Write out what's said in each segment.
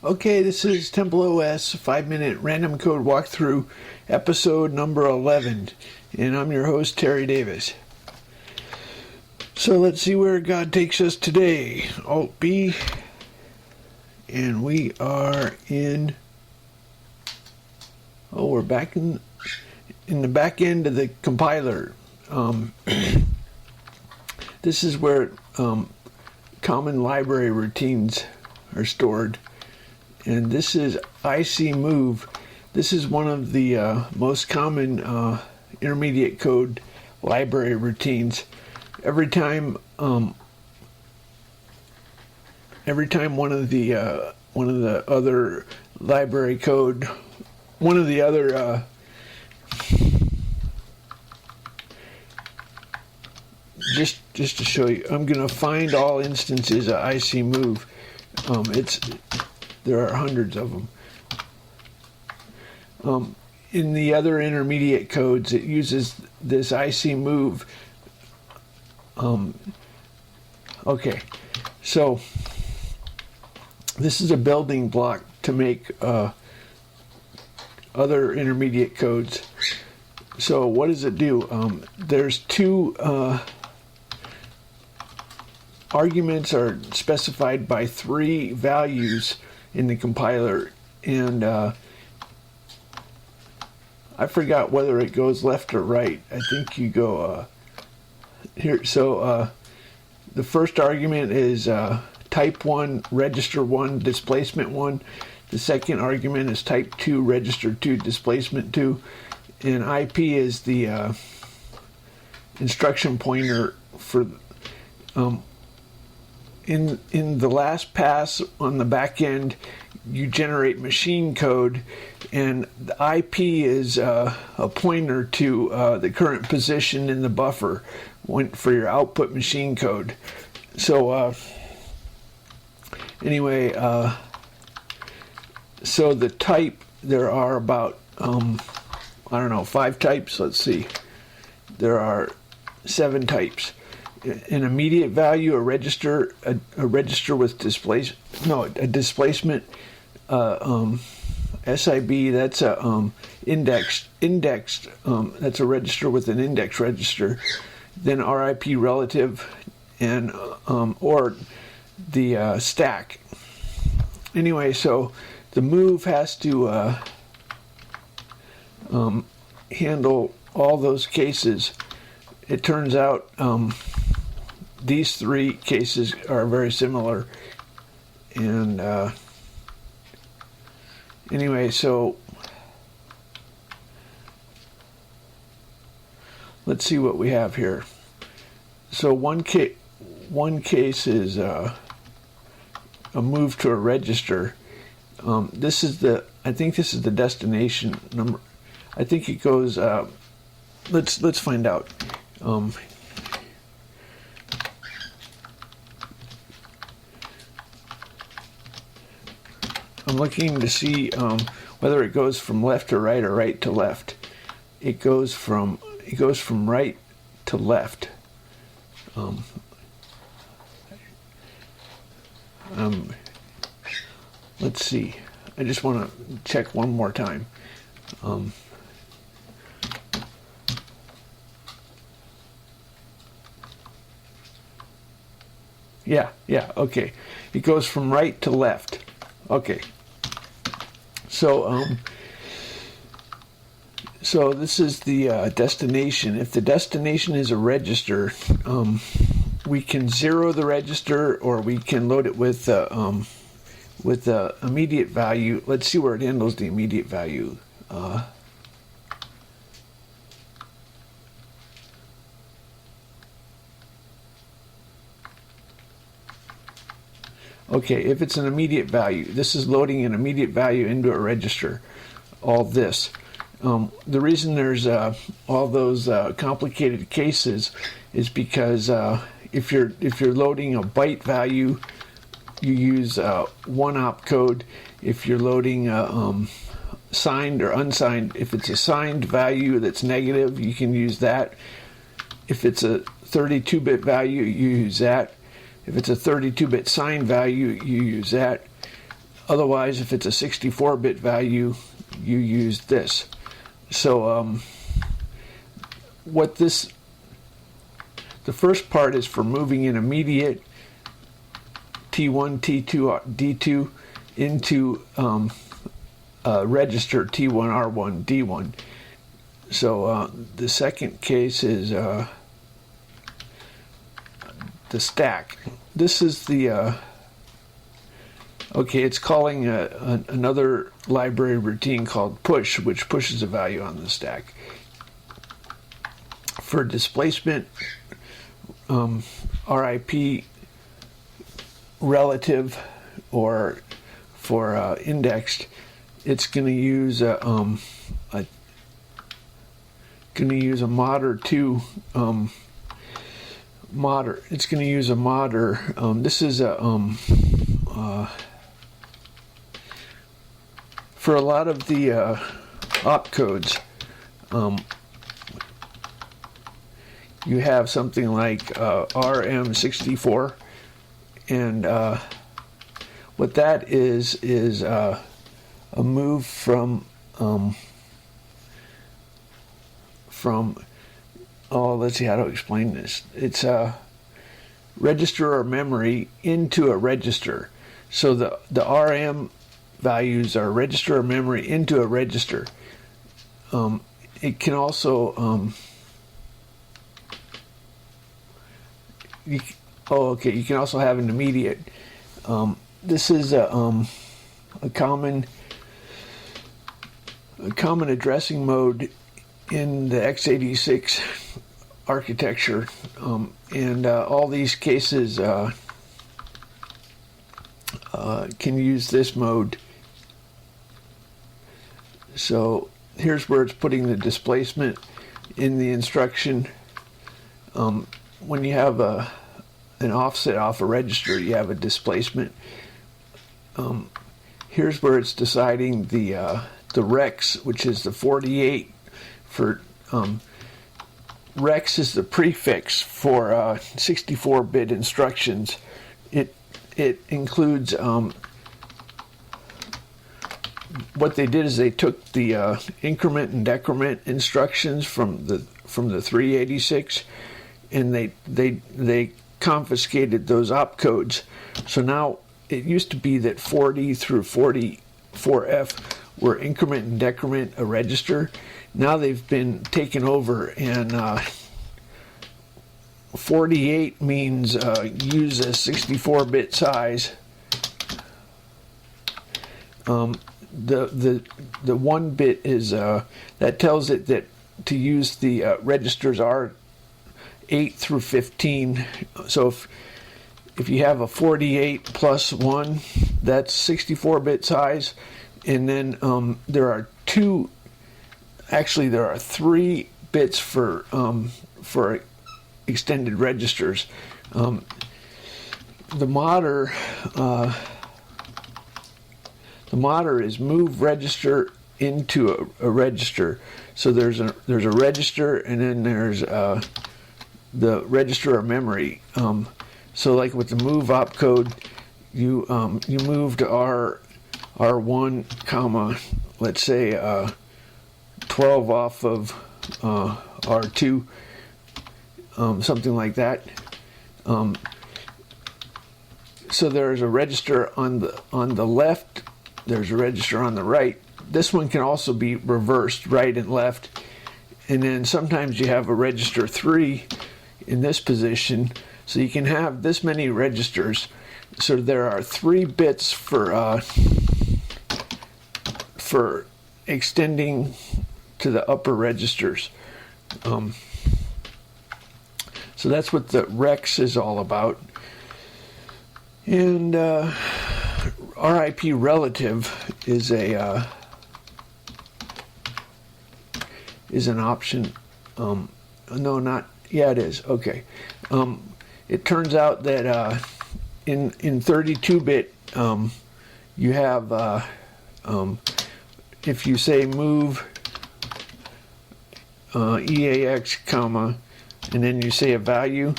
Okay, this is TempleOS 5-minute random code walkthrough, episode number 11, and I'm your host, Terry Davis. So let's see where God takes us today. Alt B, and we are in. Oh, we're back in the back end of the compiler. This is where common library routines are stored. And this is IC move. This is one of the most common intermediate code library routines. Every time one of the other library code, one of the other just to show you, I'm gonna find all instances of IC move. There are hundreds of them. In the other intermediate codes, it uses this IC move. Okay, so this is a building block to make other intermediate codes. So what does it do? There's two arguments are specified by three values in the compiler, and I forgot whether it goes left or right. I think you go here. So the first argument is type 1, register 1, displacement 1. The second argument is type 2, register 2, displacement 2. And IP is the instruction pointer for in the last pass on the back end, you generate machine code, and the IP is a pointer to the current position in the buffer for your output machine code. So anyway, so the type, there are about 5 types. Let's see, there are 7 types. An immediate value, a register with a displacement, SIB, that's a indexed, that's a register with an index register. Then RIP relative, and or the stack. Anyway, so the move has to handle all those cases. It turns out these 3 cases are very similar, and anyway, so let's see what we have here. So one case is a move to a register. I think this is the destination number. I think it goes. Let's find out. I'm looking to see whether it goes from left to right or right to left. It goes from right to left. Let's see. I just want to check one more time. Yeah, okay. It goes from right to left. Okay. So this is the destination. If the destination is a register, we can zero the register, or we can load it with the immediate value. Let's see where it handles the immediate value. Okay, if it's an immediate value, this is loading an immediate value into a register. All this. The reason there's all those complicated cases is because if you're loading a byte value, you use one opcode. If you're loading signed or unsigned, if it's a signed value that's negative, you can use that. If it's a 32-bit value, you use that. If it's a 32-bit signed value, you use that. Otherwise, if it's a 64-bit value, you use this. So the first part is for moving an immediate T1, T2, D2 into register T1, R1, D1. So the second case is the stack. This is the okay, it's calling another library routine called push, which pushes a value on the stack. For displacement, RIP relative, or for indexed, it's going to use a modder 2 modder. It's going to use a modder. This is a for a lot of the opcodes, you have something like RM64, and what that is a move from let's see how to explain this. It's a register or memory into a register. So the RM values are register or memory into a register. It can also you can also have an immediate. This is a common addressing mode in the x86 architecture, and all these cases can use this mode. So here's where it's putting the displacement in the instruction. When you have an offset off a register, you have a displacement. Here's where it's deciding the rex, which is the 48 for rex is the prefix for 64-bit instructions. It includes what they did is they took the increment and decrement instructions from the 386, and they confiscated those opcodes. So now it used to be that 40 through 44F were increment and decrement a register. Now they've been taken over, and 48 means use a 64-bit size. The 1 bit is that tells it that to use the registers are 8 through 15. So if you have a 48 plus 1, that's 64-bit size, and then there are 3 bits for extended registers. The modder is move register into a register. So there's a register, and then there's the register or memory. So like with the move opcode, you move to R1, comma, let's say 12 off of R2, something like that. So there's a register on the left. There's a register on the right. This one can also be reversed, right and left. And then sometimes you have a register 3 in this position. So you can have this many registers. So there are 3 bits for extending to the upper registers. So that's what the rex is all about. And RIP relative is an option. No, not, yeah, it is. Okay. It turns out that in 32-bit you have if you say move EAX, comma, and then you say a value,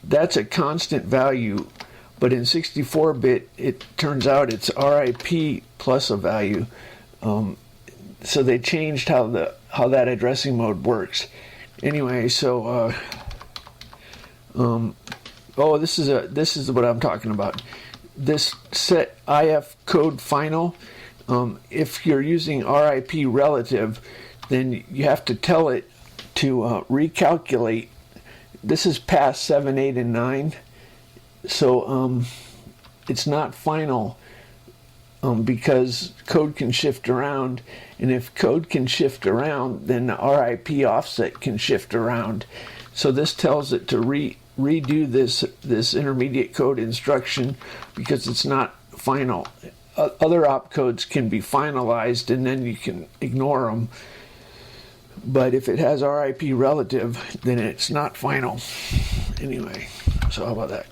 that's a constant value, But in 64-bit, it turns out it's RIP plus a value. So they changed how that addressing mode works. Anyway, so this is what I'm talking about. This set IF code final. If you're using RIP relative, then you have to tell it to recalculate. This is past 7, 8, and 9, so it's not final because code can shift around, and if code can shift around, then the RIP offset can shift around. So this tells it to redo this intermediate code instruction because it's not final. Other opcodes can be finalized and then you can ignore them. But if it has RIP relative, then it's not final. Anyway, so how about that?